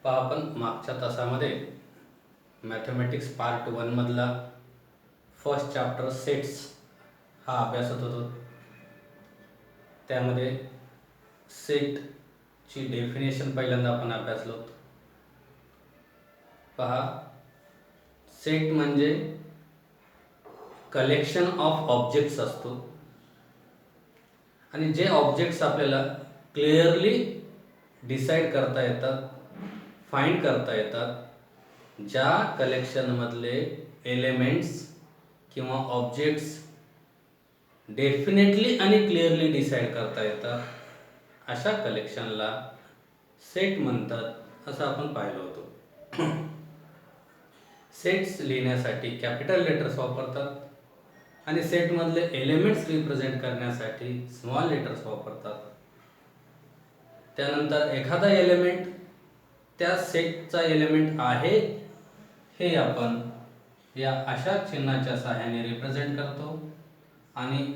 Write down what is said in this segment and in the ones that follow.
पहा आपण मागच्या तासामध्ये मॅथमॅटिक्स पार्ट 1 मधला फर्स्ट चॅप्टर सेट्स हा अभ्यासत होतो. त्यामध्ये सेटची डेफिनेशन पहिल्यांदा आपण अभ्यासलो होतो. पहा, सेट म्हणजे कलेक्शन ऑफ ऑब्जेक्ट्स असतो आणि जे ऑब्जेक्ट्स आपल्याला क्लिअरली डिसाईड करता येतात, फाइंड करता येतात, ज्या कलेक्शनमधले एलिमेंट्स किंवा ऑब्जेक्ट्स डेफिनेटली आणि क्लिअरली डिसाईड करता येतात, अशा कलेक्शनला सेट म्हणतात असं आपण पाहिलं होतं. सेट्स लिहिण्यासाठी कॅपिटल लेटर्स वापरतात आणि सेटमधले एलिमेंट्स रिप्रेझेंट करण्यासाठी स्मॉल लेटर्स वापरतात. त्यानंतर एखादा एलिमेंट त्या सेटचा एलिमेंट आहे हे आपण या अशा चिन्हाच्या सहाय्याने रिप्रेझेंट करतो आणि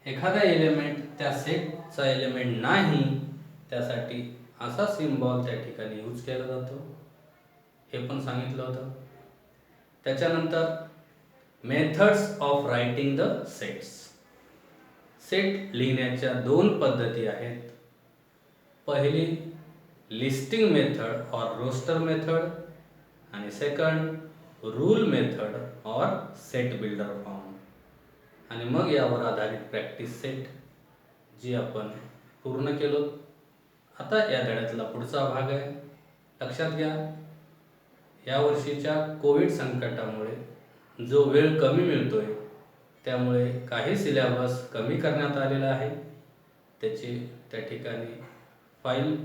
एखादा एलिमेंट त्या सेटचा एलिमेंट नाही त्यासाठी असा सिम्बॉल त्या ठिकाणी यूज केला जातो, हे पण सांगितलं होतं. त्याच्यानंतर methods of writing the sets. Set लिहिण्याच्या दोन पद्धती आहेत. पहिली लिस्टिंग मेथड और रोस्टर मेथड आणि सेकंड रूल मेथड और सेट बिल्डर फॉर्म. आणि मग यावर आधारित प्रॅक्टिस सेट जी आपण पूर्ण केलो. आता या धड्यातला पुढचा भाग आहे. लक्षात घ्या, या वर्षीच्या कोविड संकटामुळे जो वेळ कमी मिळतोय त्यामुळे काही सिलेबस कमी करण्यात आलेला आहे. त्याची त्या ठिकाणी फाईल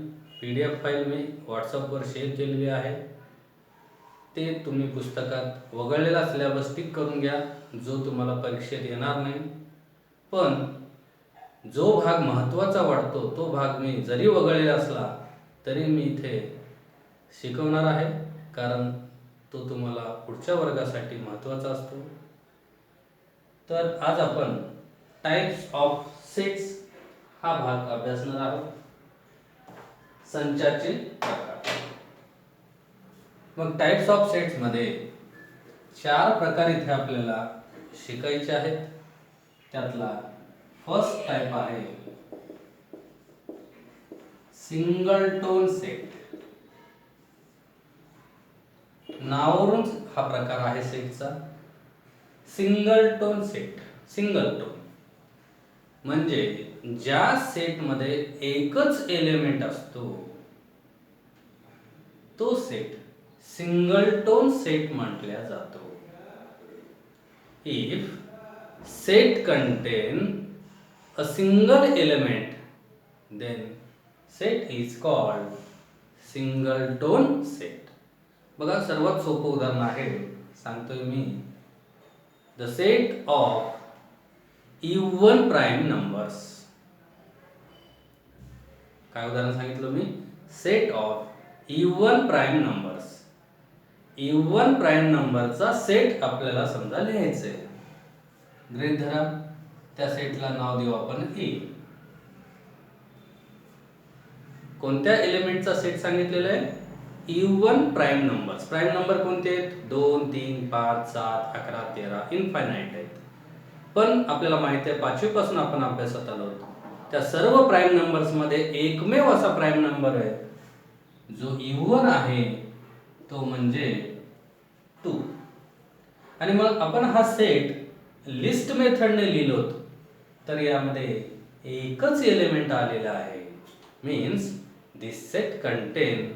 PDF फाईल मी व्हॉट्सअपवर शेअर केलेली आहे. ते तुम्ही पुस्तकात वगळलेला सिलेबस टिक करून घ्या जो तुम्हाला परीक्षेत येणार नाही. पण जो भाग महत्त्वाचा वाटतो तो भाग मी जरी वगळलेला असला तरी मी इथे शिकवणार आहे, कारण तो तुम्हाला पुढच्या वर्गासाठी महत्त्वाचा असतो. तर आज आपण टाइप्स ऑफ सेट्स हा भाग अभ्यासणार आहोत. संचाचे प्रकार. मग टाइप्स ऑफ सेट्स मध्ये 4 प्रकार इथे आपल्याला शिकायचे आहेत. त्यातला फर्स्ट टाइप आहे सिंगल टोन सेट. नावावरून हा प्रकार आहे सेटचा. Single tone set. Single tone म्हणजे ज्या सेटमध्ये एकच एलिमेंट असतो तो सेट सिंगल टोन सेट म्हटला जातो. If set contain a single element then set is called single tone set. बघा, सर्वात सोपं उदाहरण आहे, सांगतोय मी. the set of even prime numbers. काय उदाहरण सांगितलं मी? set of even prime numbers. even prime नंबरचा सेट आपल्याला समजा लिहायचा आहे. गृहीत धरा त्या सेटला नाव देऊ आपण ए. कोणत्या एलिमेंटचा सेट सांगितलेला आहे? Even prime numbers. Prime number कोणते आहेत? 2, 3, 5, 7, 11, 13 इनफायनाइट आहेत. पण आपल्याला माहिती आहे 5वी पासून आपण अभ्यासात आलो होतो, त्या सर्व प्राइम नंबर्स मध्ये एकमेव असा प्राइम नंबर आहे जो इवन आहे, तो म्हणजे 2. आणि मग आपण हा सेट लिस्ट मेथडने लिहिलो होतो, तर यामध्ये एकच एलिमेंट आलेला आहे. Means this set contain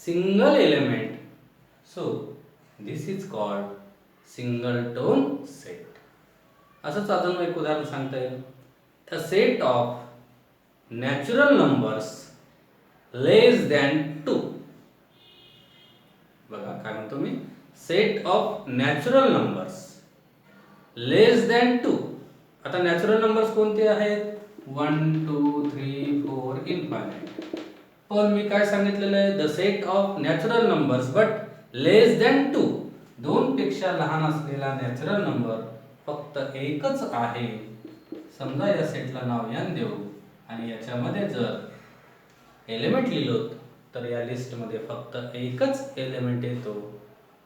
single element, so this is called singleton set. असंच अजून एक उदाहरण सांगता येईल. The set of natural numbers less than 2. बघा काय म्हणतो मी? Set of natural numbers less than 2. आता नॅचरल नंबर्स कोणते आहेत? 1, 2, 3, 4 इनफायनाइट. पण मी काय सांगितलेलं आहे? The set of natural numbers but less than 2. 2 पेक्षा लहान असलेला नॅचरल नंबर फक्त एकच आहे. समजा या सेटला नाव n देऊ आणि याच्यामध्ये जर एलिमेंट लिहिलो तर या लिस्टमध्ये फक्त एकच एलिमेंट येतो,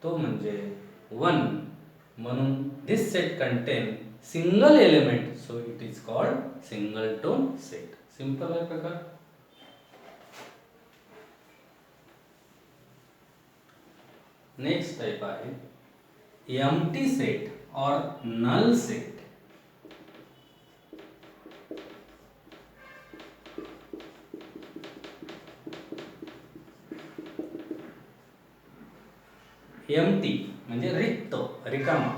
तो म्हणजे 1. म्हणून this set contain single element, so it is called singleton set. Simple आहे प्रकार. नेक्स्ट टाइप आहे एम्प्टी सेट और नल सेट. एम्प्टी म्हणजे रिक्त, रिकामा,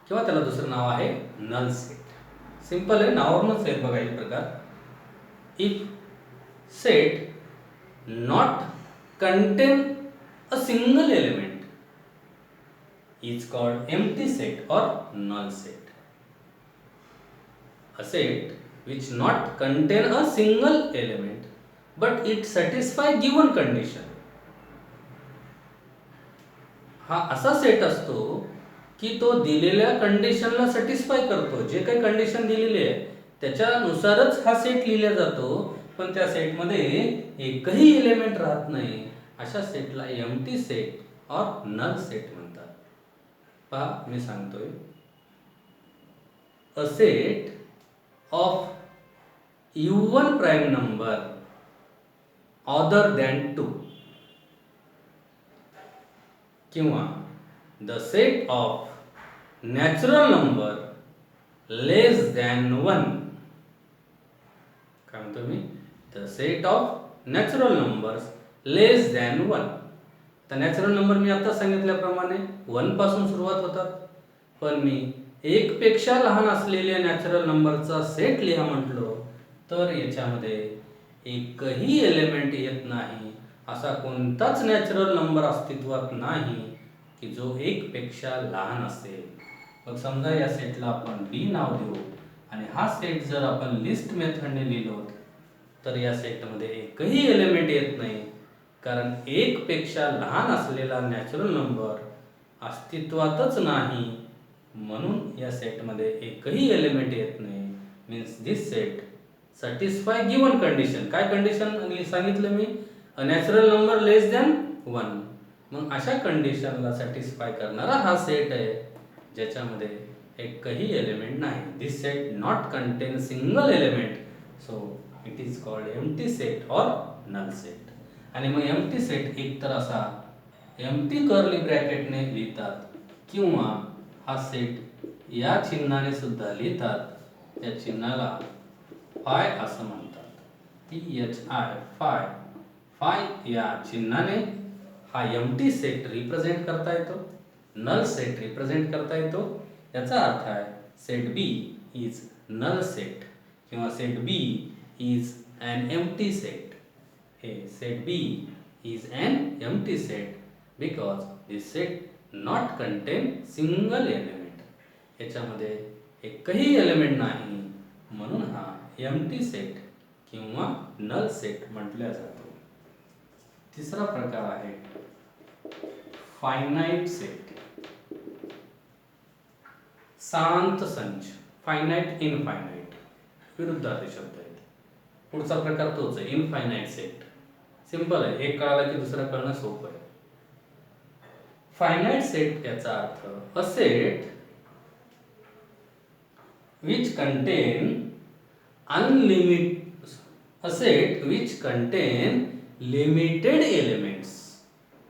किंवा त्याला दुसरं नाव आहे नल सेट. सिंपल आहे, नावावरूनच आहे बघा हे प्रकार. If set not contain a single element is called empty set और null set. A set which not contain a single element but it satisfy given condition. हा असा सेट असतो की तो दिलेल्या कंडिशनला सॅटिस्फाय करतो. जे काही कंडिशन दिलेली आहे त्याच्यानुसारच हा सेट लिहिला जातो, पण त्या सेटमध्ये एकही एलिमेंट राहत नाही. अशा सेटला एम्प्टी सेट और नल सेट म्हणतात. पहा मी सांगतोय. A set of u1 prime number other than 2 किंवा the set of natural number less than 1. काय म्हणतो मी? the set of natural numbers less than 1. तर नॅचरल नंबर मी आता सांगितल्याप्रमाणे 1 पासून सुरुवात होतात, पण मी 1 पेक्षा लहान असलेल्या नॅचरल नंबरचा सेट लिहा म्हटलो तर याच्यामध्ये एकही एलिमेंट येत नाही. असा कोणताच नॅचरल नंबर अस्तित्वात नाही की जो 1 पेक्षा लहान असेल. मग समजा या सेटला आपण बी नाव देऊ आणि हा सेट जर आपण लिस्ट मेथडने लिहिलो तर या सेटमध्ये एकही एलिमेंट येत नाही, कारण 1 पेक्षा लहान असलेला नॅचरल नंबर अस्तित्वातच नाही. म्हणून या सेटमध्ये एकही एलिमेंट येत नाही. Means this set satisfy given condition. काय कंडिशन सांगितलं मी? A natural number less than 1. मग अशा कंडिशनला सॅटिस्फाय करणारा हा सेट आहे ज्याच्यामध्ये एकही एलिमेंट नाही. This set not contain single element, so it is called empty set और नल सेट. आणि मग एम्प्टी सेट एकतर असा एम्प्टी कर्ली ब्रॅकेटने लिहितात किंवा हा सेट या चिन्हाने सुद्धा लिहितात. त्या चिन्हाला फाय असं म्हणतात. PHI, five. फाय या चिन्हाने हा एम्प्टी सेट रिप्रेझेंट करता येतो, नल सेट रिप्रेझेंट करता येतो. याचा अर्थ आहे set B is null set किंवा set B is an empty set. हे set B is an empty set because this set not contain single element. याच्यामध्ये एकही एलिमेंट नाही, म्हणून हा एम्प्टी सेट किंवा नल सेट म्हटला जातो. तिसरा प्रकार आहे फायनाइट सेट. शांत संच. फायनाइट इनफायनाइट विरुद्धार्थी शब्द आहेत. पुढचा प्रकार तोच आहे इनफायनाइट सेट. सिंपल आहे, एक कळाला की दुसरा कळणं सोपं आहे. फायनाइट सेट याचा अर्थ a set which contain limited elements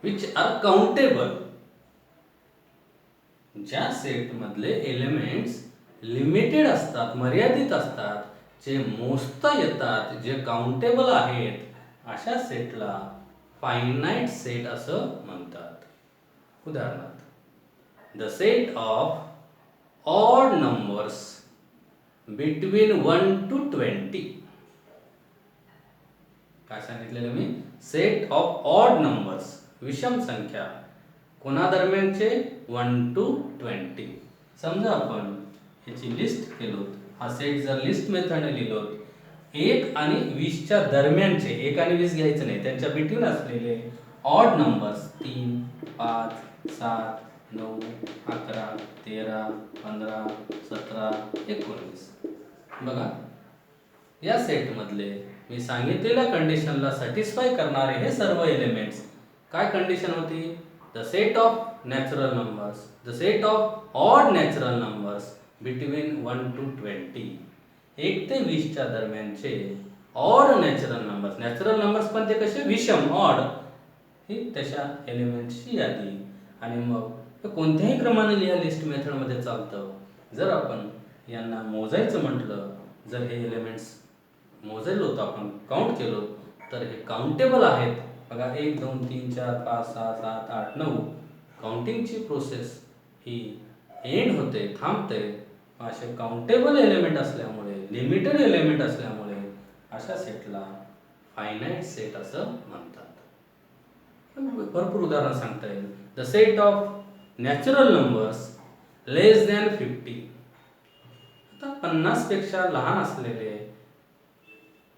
which are countable. ज्या सेट मधले एलिमेंट्स लिमिटेड असतात, मर्यादित असतात, जे मोजता येतात, जे काउंटेबल आहेत, अशा सेटला फायनाइट सेट असं म्हणतात. उदाहरणार्थ the set of odd numbers between 1 to 20. काय सांगितलेलं मी? सेट ऑफ ऑड नंबर्स, विषम संख्या कोणादरम्यानचे 1 to 20. समजा आपण याची लिस्ट केलो, हा सेट जर लिस्ट मेथडने लिहिलो, 1 आणि 20 च्या दरम्यानचे, 1 आणि 20 घ्यायचं नाही, त्यांच्या बिटवीन असलेले ऑड नंबर्स 3, 5, 7, 9, 11, 13, 15, 17, 19. बघा या सेट मधले मी सांगितलेल्या कंडिशनला सॅटिस्फाय करणारे हे सर्व एलिमेंट्स. काय कंडिशन होती? The set of natural numbers, the set of odd natural numbers between 1 to 20. 1 ते 20च्या दरम्यानचे odd natural numbers, natural numbers पण ते कसे विषम, ऑड, ही तशा एलिमेंट्सची यादी. आणि मग हे कोणत्याही क्रमाने लिहा लिस्ट मेथडमध्ये चालतं. जर आपण यांना मोजायचं म्हटलं, जर हे एलिमेंट्स मोजलो तर आपण काउंट केलो तर हे काउंटेबल आहेत. बघा 1 2 3 4 5 6 7 8 9. काउंटिंगची प्रोसेस ही एंड होते, थांबते. असे काउंटेबल एलिमेंट असल्यामुळे, लिमिटेड एलिमेंट असल्यामुळे अशा सेटला फायनाईट सेट असं म्हणतात. भरपूर उदाहरण सांगता येईल. The set of natural numbers less than 50. आता 50 पेक्षा लहान असलेले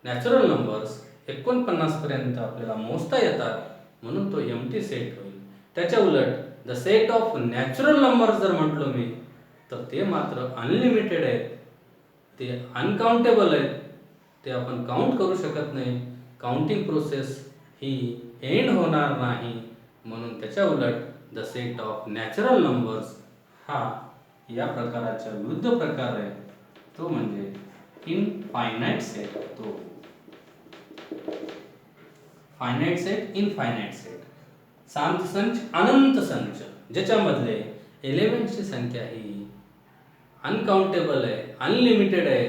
नॅचरल नंबर्स 49 पर्यंत आपल्याला मोजता येतात, म्हणून तो एम्प्टी सेट होईल. त्याच्या उलट the set of natural numbers जर म्हटलो मी, तर ते मात्र अनलिमिटेड आहेत, ते अनकाउंटेबल आहेत, ते आपण काउंट करू शकत नाही. काउंटिंग प्रोसेस ही एंड होणार नाही, म्हणून त्याच्या उलट the set of natural numbers हा या प्रकाराच्या विरुद्ध प्रकार आहे, तो म्हणजे इनफायनाईट सेट. तो फायनाईट सेट, इनफायनाईट सेट. शांत संच, अनंत संच, ज्याच्यामधले एलिमेंट्सची संख्या ही अनकाउंटेबल आहे, अनलिमिटेड आहे,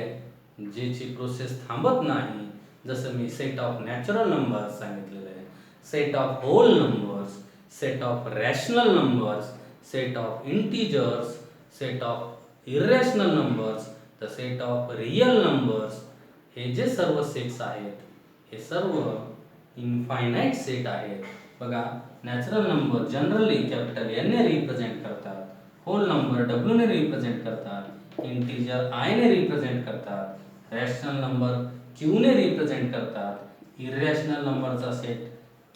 ज्याची प्रोसेस थांबत नाही. जसं मी सेट ऑफ नॅचरल नंबर्स सांगितलेलं आहे, set of whole numbers, set of rational numbers, set of integers, set of irrational numbers, the set of real numbers. हे जे सर्व सेट्स आहेत, हे सर्व इनफायनाईट सेट आहेत. बघा, natural number generally capital N ने रिप्रेझेंट करतात, होल नंबर W ने रिप्रेझेंट करतात, इंटीजर I ने रिप्रेझेंट करतात, रॅशनल नंबर Q ने रिप्रेझेंट करतात, इरॅशनल नंबरचा सेट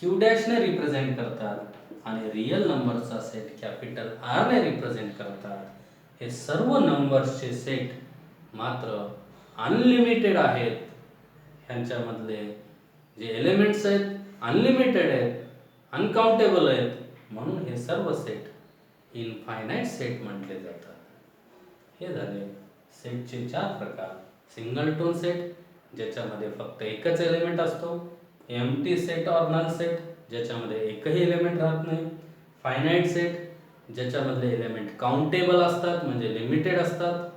Q डॅश ने रिप्रेझेंट करतात आणि रियल नंबरचा सेट कॅपिटल R ने रिप्रेझेंट करतात. हे सर्व नंबर्सचे सेट मात्र अनलिमिटेड आहेत. ह्यांच्यामधले जे एलिमेंट्स आहेत अनलिमिटेड आहेत, अनकाउंटेबल आहेत, म्हणून हे सर्व सेट इनफायनाईट सेट म्हटले जातात. हे झाले सेटचे 4 प्रकार. सिंगल टोन सेट, ज्याच्यामध्ये फक्त एकच एलिमेंट असतो. Empty set or null set, ज्याच्यामध्ये एकही एलिमेंट राहत नाही. फायनाईट सेट, ज्याच्यामधले एलिमेंट काउंटेबल असतात, म्हणजे लिमिटेड असतात.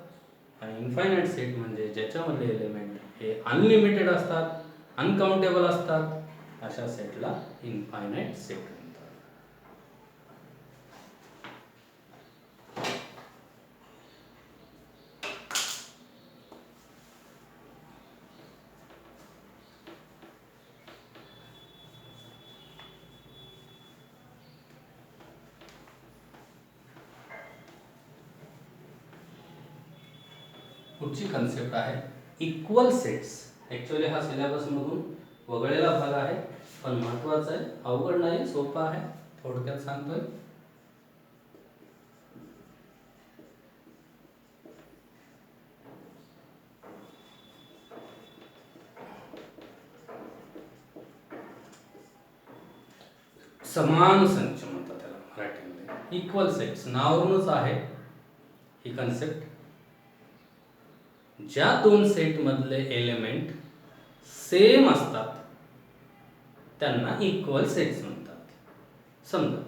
आणि इनफायनाईट सेट म्हणजे ज्याच्यामधले एलिमेंट हे अनलिमिटेड असतात, अनकाउंटेबल असतात. अशा सेटला इनफायनाईट सेट म्हणतात. पुढची कन्सेप्ट आहे इक्वल सेट्स. ॲक्च्युअली हा सिलेबसमधून वगळलेला भाग आहे, पण महत्त्वाचा आहे, अवघड नाही, सोपा आहे, थोडक्यात सांगतोय. समान संच म्हणतात त्याला मराठीमध्ये. इक्वल सेट्स नावावरूनच आहे ही कन्सेप्ट. ज्या 2 सेटमधले एलिमेंट सेम असतात त्यांना इक्वल सेट्स म्हणतात. समजा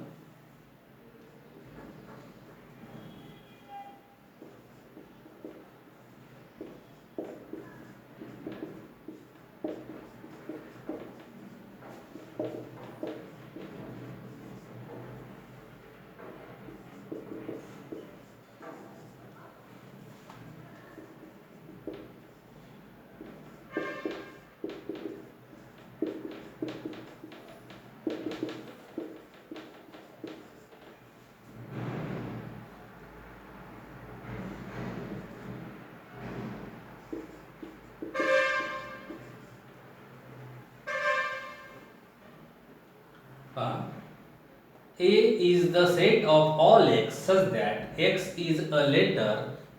A is the set of all x such that x is a letter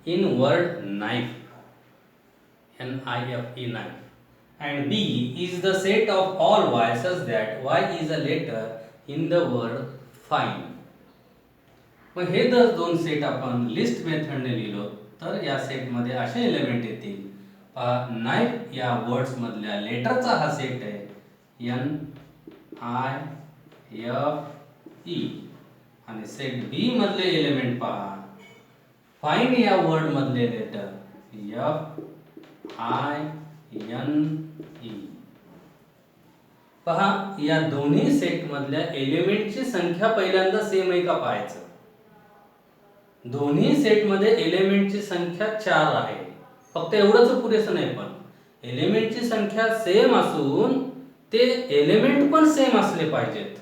in word knife, N-I-F-E, knife, and B is the set of all y such that y is a letter in the word fine. मग हे जर दोन set आपण list मेथडने लिहिलो तर या सेटमध्ये असे element येतील. नाईफ या वर्ड्स मधल्या लेटरचा हा सेट आहे N I F E आणि सेट बी मधले एलिमेंट पहा फाईन या वर्ड मधले letter F I N E. पहा या दोन्ही सेट मधल्या एलिमेंटची संख्या पहिल्यांदा सेम आहे का पाहायचं. दोन्ही सेट मध्ये एलिमेंटची संख्या 4 आहे. फक्त एवढंच पुरेसं नाही, पण एलिमेंटची संख्या सेम असून ते एलिमेंट पण सेम असले पाहिजेत.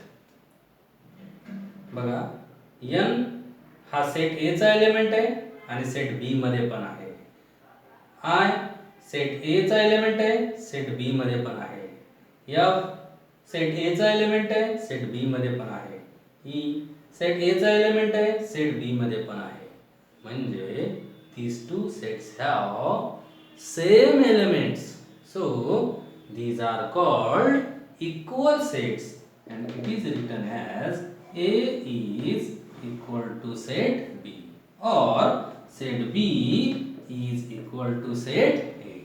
बघा n हा सेट A चा एलिमेंट आहे आणि सेट B मध्ये पण आहे. I सेट A चा एलिमेंट आहे, सेट B मध्ये पण आहे. F सेट A चा एलिमेंट आहे, सेट B मध्ये पण आहे. E सेट A चा एलिमेंट आहे, सेट B मध्ये पण आहे. म्हणजे these two sets have same elements, so these are called equal sets and it is written as A is equal to set B or set B is equal to set A.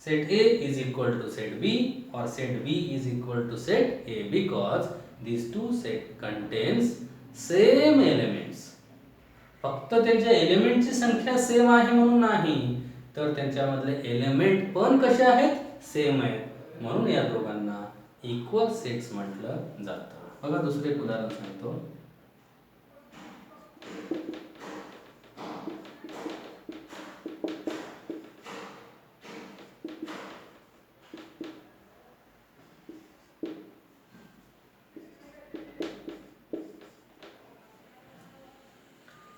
Set A is equal to set B or set B is equal to set A because these two set contains same elements. फक्त त्यांच्या एलिमेंटची संख्या same आहे म्हणून नाही, तर त्यांच्यामधले element पण कसे आहेत, सेम आहेत. म्हणून या दोघांना इक्वल सेट्स म्हटलं जातं. बघा दुसरे एक उदाहरण सांगतो.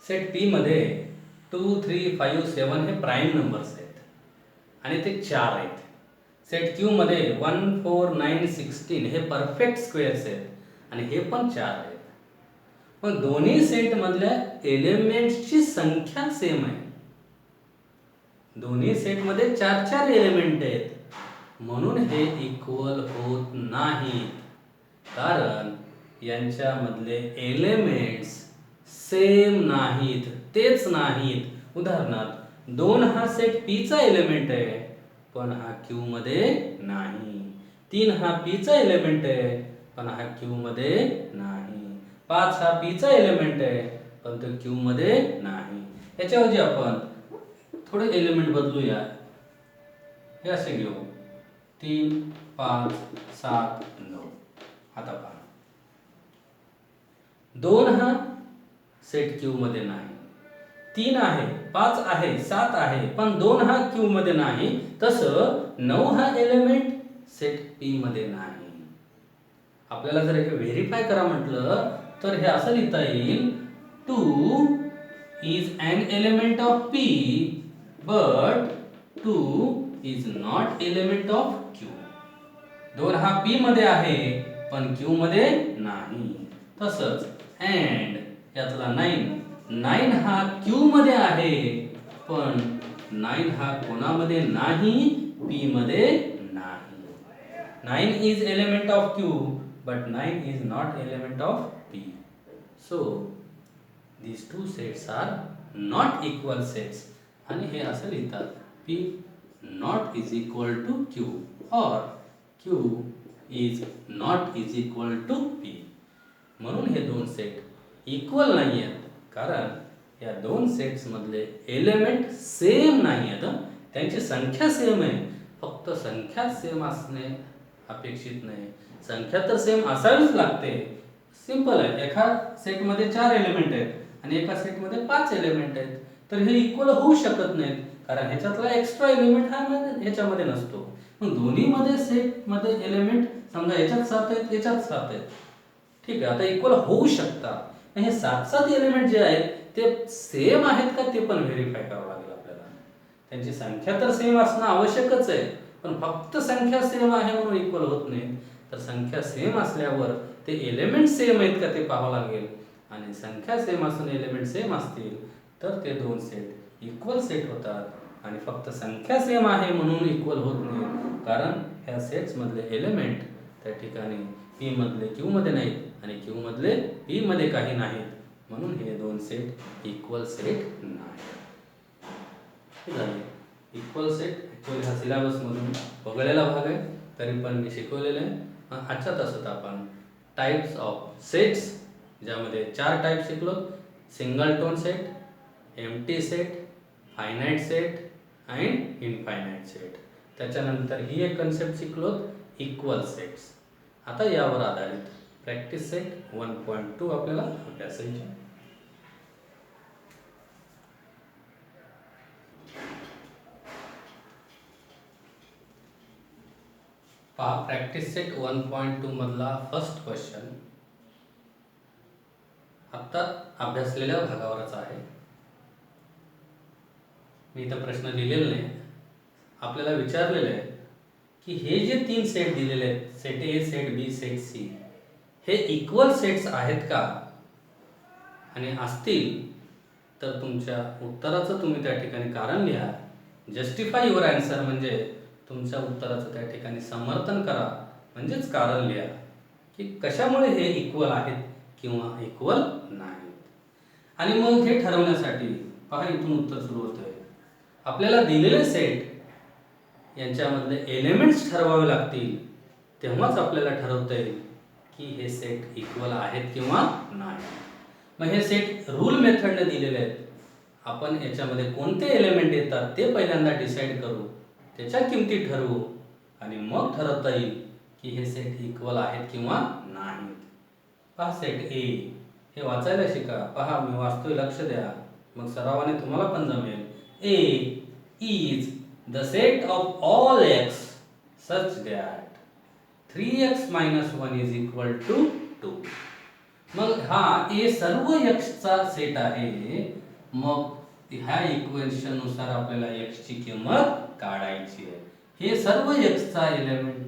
सेट P मध्ये 2, 3, 5, 7 हे प्राइम नंबर्स आहेत आणि ते 4 आहेत. सेट Q मध्ये 1, 4, 9, 16 हे परफेक्ट स्क्वेअर्स आहेत आणि हे पण 4 आहेत. पण दोन्ही सेट मधल्या एलिमेंट्सची संख्या सेम आहे. दोन्ही सेट मध्ये 4 एलिमेंट आहेत म्हणून हे इक्वल होत नाहीत, कारण यांच्यामधले एलिमेंट्स सेम नाहीत, तेच नाहीत. उदाहरणार्थ 2 हा सेट P चा एलिमेंट आहे पण हा Q मध्ये नाही. 3 हा P चा एलिमेंट आहे पण हा Q मध्ये नाही. 5 हा P चा एलिमेंट आहे पण तो Q मध्ये नाही. याच्याऐवजी आपण थोडे एलिमेंट बदलूया. हे असे घेऊ 3, 5, 7, 9. आता पहा 2 हा सेट Q मध्ये नाही, 3 आहे, 5 आहे, 7 आहे, पण 2 हा Q मध्ये नाही. तसं 9 हा एलिमेंट सेट P मध्ये नाही. आपल्याला जर हे व्हेरीफाय करा म्हटलं तर हे असं लिहिता येईल 2 is an element of P but 2 is not element of Q. 2 हा P मध्ये आहे पण Q मध्ये नाही. तसंच and यातला 9 हा Q मध्ये आहे पण 9 हा कोणामध्ये नाही, P मध्ये नाही. 9 is element of Q but 9 is not element of P. So these two sets are not equal sets आणि हे असं लिहितात P not is equal to Q or Q is not is equal to P. म्हणून हे दोन set equal नाही आहेत कारण या दोन सेट्स मधले एलिमेंट सेम नाही आहेत. त्यांची संख्या सेम आहे, फक्त संख्या सेम असणे अपेक्षित नाही. संख्या तर सेम असावीच लागते. सिंपल आहे. एका सेट मध्ये 4 एलिमेंट आहेत आणि एका सेट मध्ये 5 एलिमेंट आहेत, तर हे इक्वल होऊ शकत नाहीत कारण ह्याच्यातला एक्स्ट्रा एलिमेंट हा ह्याच्यामध्ये नसतो. मग दोन्ही मध्ये सेट मध्ये एलिमेंट समजा याच्यात 7 आहेत, याच्यात 7 आहेत, ठीक आहे, आता इक्वल होऊ शकतात. हे 7 एलिमेंट जे आहेत ते सेम आहेत का ते पण व्हेरीफाय करावं लागेल आपल्याला. त्यांची संख्या तर सेम असणं आवश्यकच आहे, पण फक्त संख्या सेम आहे म्हणून इक्वल होत नाही. तर संख्या सेम असल्यावर ते एलिमेंट सेम आहेत का ते पाहावं लागेल आणि संख्या सेम असून एलिमेंट सेम असतील तर ते दोन सेट इक्वल सेट होतात. आणि फक्त संख्या सेम आहे म्हणून इक्वल होत नाही, कारण ह्या सेट्स मधले एलिमेंट त्या ठिकाणी पी मधले क्यू मध्ये नाहीत आणि क्यू मधले पी मध्ये काही नाहीत, म्हणून हे दोन सेट इक्वल सेट नाही. इक्वल सेट ॲक्च्युअली हा सिलेबसमधून वगळलेला भाग आहे, तरी पण मी शिकवलेलं आहे. आजच्या तासात आपण टाइप्स ऑफ सेट्स, ज्यामध्ये 4 टाइप शिकलो: single tone set, empty set, finite set and infinite set. त्याच्यानंतर ही एक कन्सेप्ट शिकलो, इक्वल सेट्स. आता यावर आधारित प्रॅक्टिस सेट 1.2 आपल्याला अभ्यासायची. पहा, प्रॅक्टिस सेट 1.2 मधला फर्स्ट क्वेश्चन आत्ता अभ्यासलेल्या भागावरच आहे. मी इथं प्रश्न दिलेला नाही, आपल्याला विचारलेलं आहे की हे जे 3 सेट दिलेले आहेत, set A, set B, set C, हे इक्वल सेट्स आहेत का? आणि असतील तर तुमच्या उत्तराचं तुम्ही त्या ठिकाणी कारण लिहा. जस्टिफाय युअर आन्सर म्हणजे तुमच्या उत्तराचं त्या ठिकाणी समर्थन करा, म्हणजेच कारण लिहा की कशामुळे हे इक्वल आहेत किंवा इक्वल नाहीत. आणि मग हे ठरवण्यासाठी पहा, इथून उत्तर सुरू होतंय. आपल्याला दिलेले सेट यांच्यामधले एलिमेंट्स ठरवावे लागतील, तेव्हाच आपल्याला ठरवता येईल की हे सेट इक्वल आहेत किंवा नाही. मग हे सेट रूल मेथडने दिलेले आहेत. आपण याच्यामध्ये कोणते एलिमेंट येतात ते पहिल्यांदा डिसाईड करू, त्याच्या किमती ठरवू आणि मग ठरवता येईल की हे सेट इक्वल आहेत किंवा नाहीत. पहा, सेट ए हे वाचायला शिका. पहा, मी वाचतोय, लक्ष द्या, मग सरावाने तुम्हाला पण जमेल. A is the set of all X such that 3x - 1 is equal to 2. मग हा ए सर्व एक्सचा सेट आहे. मग ह्या इक्वेशन नुसार आपल्याला x ची किंमत काढायची आहे. हे सर्व x चा एलिमेंट,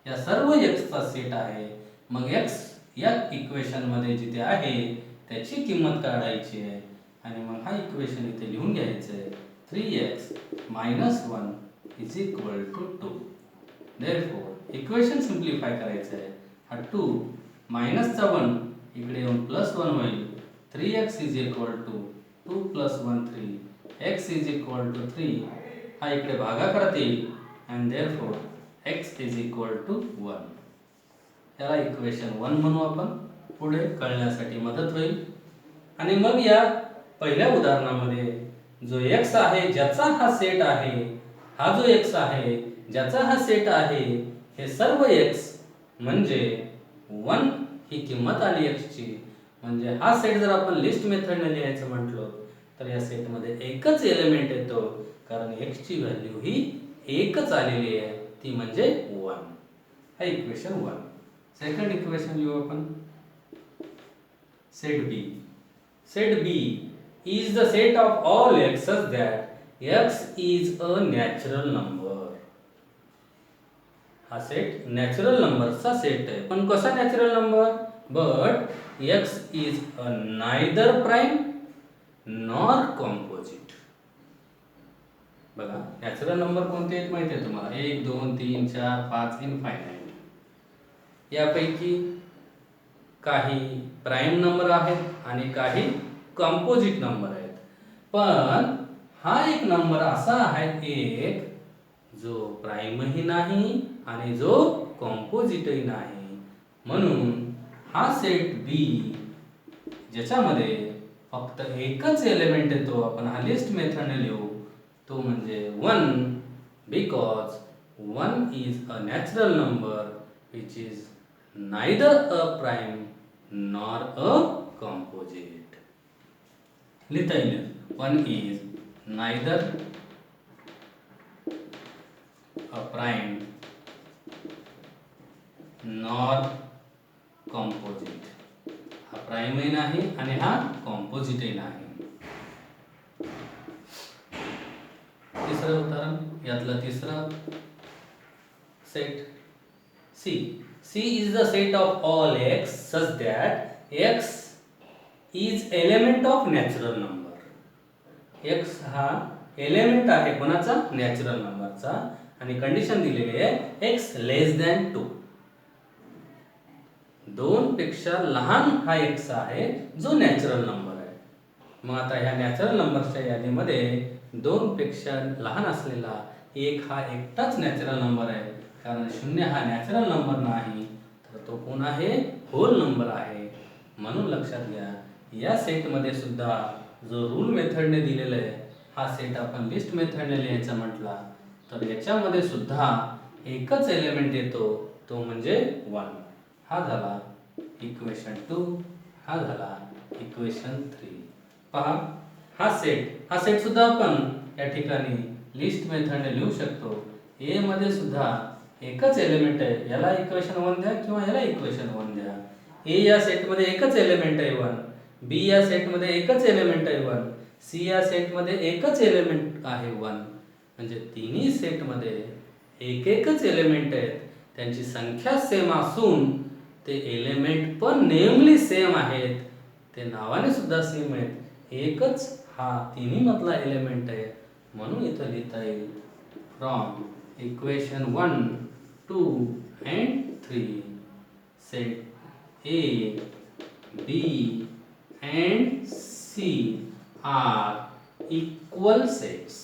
या सर्व x चा सेट आहे. मग x या इक्वेशन मध्ये जिथे आहे त्याची किंमत काढायची आहे आणि मग हा इक्वेशन इथे लिहून घ्यायचं आहे. 3x - 1 is equal to 2. Therefore equation simplify करायचं आहे. हा 2 मायनसचा 1 इकडे येऊन +1 होईल. 3x is equal to 2 + 1 3, x is equal to 3. हा इकडे भागाकारात येईल and therefore x is equal to 1. याला इक्वेशन 1 म्हणू आपण, पुढे कळण्यासाठी मदत होईल. आणि मग या पहिल्या उदाहरणामध्ये जो x आहे, ज्याचा हा सेट आहे, हा जो x आहे ज्याचा हा सेट आहे, हे सर्व x म्हणजे 1 ही किंमत आली x ची. म्हणजे हा सेट जर आपण लिस्ट मेथडने लिहायचं म्हटलं तर या सेटमध्ये एकच एलिमेंट येतो, कारण x ची व्हॅल्यू ही एकच आलेली आहे, ती म्हणजे 1. हा इक्वेशन 1. सेकंड इक्वेशन लिहू आपण. Set B. Set B is the set of all x such that x is a natural number. हा सेट नॅचरल नंबरचा सेट आहे. पण कसा natural number? But x is a neither prime nor composite. बघा, natural number कोणते आहेत माहिती आहे तुम्हाला? 1 2 3 4 5 इनफायनाइट. यापैकी काही प्राइम नंबर आहेत आणि काही कंपोजिट नंबर आहेत. पण हा एक नंबर असा आहे एक जो प्राइमही नाही आणि जो कंपोजिटही नाही. म्हणून हा सेट बी ज्याच्यामध्ये फक्त एकच एलिमेंट येतो, आपण हा लिस्ट मेथडने लिहू, तो म्हणजे 1, because 1 is a natural number which is neither a prime nor a composite. लिहिता येईल 1 is neither a prime nor composite. हा प्राइमही नाही आणि हा कंपोजिटही नाही. तिसरं उदाहरण, यातलं तिसरं set C. C is the set of all x such that x is element of natural number. x हा एलिमेंट आहे कोणाचा, नॅचरल नंबरचा, आणि कंडिशन दिलेली आहे x लेस दॅन 2. 2 पेक्षा लहान हा x आहे जो नॅचरल नंबर आहे. मग आता ह्या नॅचरल नंबरच्या यादीमध्ये 2 पेक्षा लहान असलेला 1 हा एकटाच नॅचरल नंबर आहे, कारण 0 हा नॅचरल नंबर नाही, तर तो कोण आहे, होल नंबर आहे. म्हणून लक्षात घ्या, या सेटमध्ये सुद्धा जो रूल मेथडने दिलेला आहे हा सेट आपण लिस्ट मेथडने लिहायचा म्हटला तर याच्यामध्ये सुद्धा एकच एलिमेंट येतो, तो म्हणजे 1. हा झाला इक्वेशन 2, हा झाला इक्वेशन 3. पहा, हा सेट सुद्धा आपण या ठिकाणी लिस्ट मेथडने लिहू शकतो. ए मध्ये सुद्धा एकच एलिमेंट आहे, याला इक्वेशन 1 द्या किंवा याला इक्वेशन 1 द्या. ए या सेटमध्ये एकच एलिमेंट आहे 1, बी या सेटमध्ये एकच एलिमेंट आहे 1, सी या सेटमध्ये एकच एलिमेंट आहे 1. म्हणजे तिन्ही सेटमध्ये एकच एलिमेंट आहेत, त्यांची संख्या सेम असून ते एलिमेंट पण नेमली सेम आहेत, ते नावाने सुद्धा सेम आहेत. एकच हा तिन्ही मधला एलिमेंट आहे, म्हणून इथं लिहिता येईल from equation 1, 2 and 3 set A, B and C are equal sets.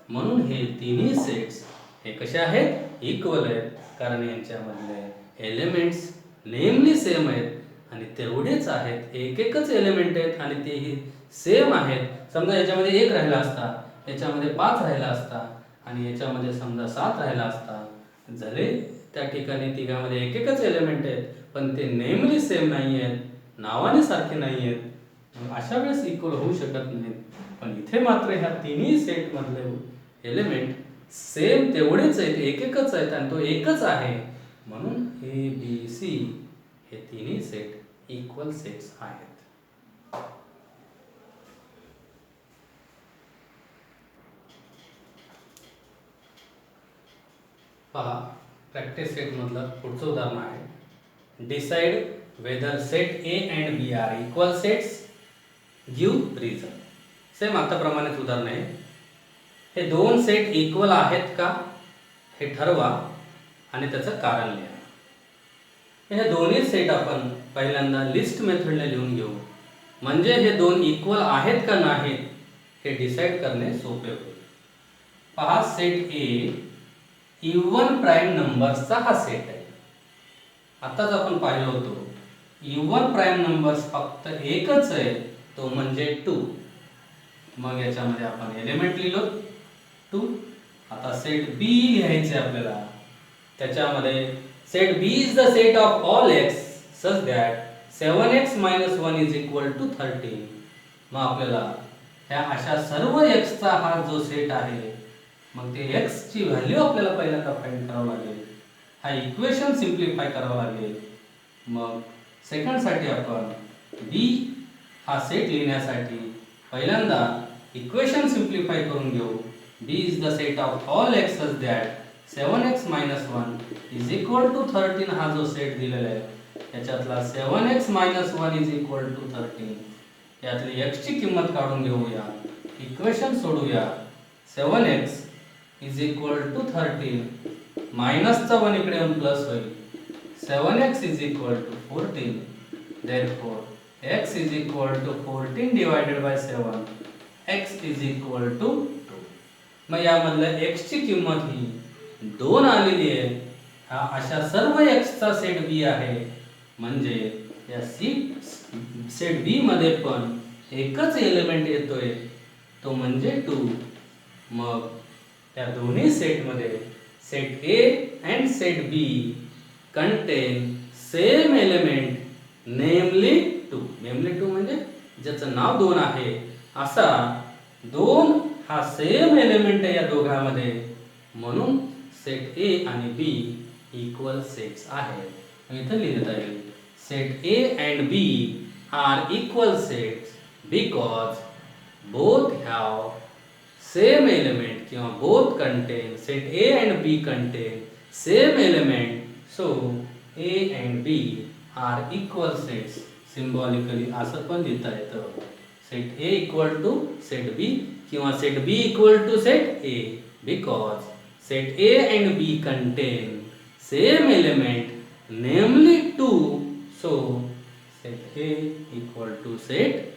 म्हणून हे तिन्ही सेट्स हे कसे आहेत, इक्वल आहेत, कारण यांच्यामधले एलिमेंट्स नेमली सेम आहेत आणि तेवढेच आहेत, एकच एलिमेंट आहेत आणि तेही सेम आहेत. समजा याच्यामध्ये 1 राहिला असता, याच्यामध्ये 5 राहिला असता आणि याच्यामध्ये समजा 7 राहिला असता, झाले त्या ठिकाणी तिघामध्ये एकच एलिमेंट आहेत पण ते नेमली सेम नाही आहेत, नावाने सारखे नाही आहेत, अशा वेळेस इक्वल होऊ शकत नाहीत. पण इथे मात्र ह्या तिन्ही सेट मधले एलिमेंट सेम तेवढेच आहेत, एकच आहेत आणि तो एकच आहे, म्हणून ए बी सी हे तिन्ही सेट इक्वल सेट्स आहेत. पहा, प्रॅक्टिस सेट मधलं पुढचं उदाहरण आहे, decide whether set A and B are equal sets, give reason. Same आताप्रमाणेच उदाहरण आहे. हे दोन सेट इक्वल आहेत का हे ठरवा आणि त्याचं कारण लिहा. हे दोन्ही सेट आपण पहिल्यांदा लिस्ट मेथडने लिहून घेऊ, म्हणजे हे दोन इक्वल आहेत का नाहीत हे डिसाइड करणे सोपे होईल. पहा, सेट ए इवन प्राइम नंबर्सचा हा सेट आहे. आताच आपण पाहिलं होतो इवन प्राइम नंबर्स फक्त एकच आहे, तो म्हणजे 2. मग याच्यामध्ये आपण एलिमेंट लिहिलो 2. आता सेट बी लिहायचे आपल्याला. त्याच्यामध्ये set B is the set of all x such that 7x - 1 is equal to 13. मग आपल्याला ह्या अशा सर्व x चा हा जो सेट आहे, मग ते x ची व्हॅल्यू आपल्याला पहिल्यांदा फाइंड करावं लागेल, हा इक्वेशन सिम्प्लिफाय करावा लागेल. मग सेकंड साठी आपण b हा सेट लिहिण्यासाठी पहिल्यांदा इक्वेशन सिम्प्लिफाय करून घेऊ. b is the set of all x such that 7x - 1 is equal to 13 हा जो सेट दिलेला आहे, याच्यातला 7x - 1 is equal to 13, यातली x ची किंमत काढून घेऊया, इक्वेशन सोडूया. 7x is equal to 13, मायनसचा 1 इकडे येऊन प्लस होईल. 7x is equal to 14, therefore x is equal to 14 divided by 7, x is equal to 2. मग यामधल्या x ची किंमत ही 2 आलेली आहे. हा अशा सर्व x चा सेट b आहे, म्हणजे या सेट b मध्ये पण एकच एलिमेंट येतोय, तो म्हणजे 2. मग त्या दोन्ही सेट मध्ये set a and set b contain same element namely 2. नेमली 2 म्हणजे ज्याचं नाव 2 आहे, असा 2 हा सेम एलिमेंट आहे या दोघांमध्ये, म्हणून सेट ए आणि बी इक्वल सेट्स आहेत. इथे लिहिता येईल set A and B are equal sets because both have same element किंवा both contain, set A and B contain same element, so A and B are equal sets. Symbolically असं पण लिहिता येतं, set A equal to set B किंवा set B equal to set A because set A and B contain same element namely 2, so set A equal to set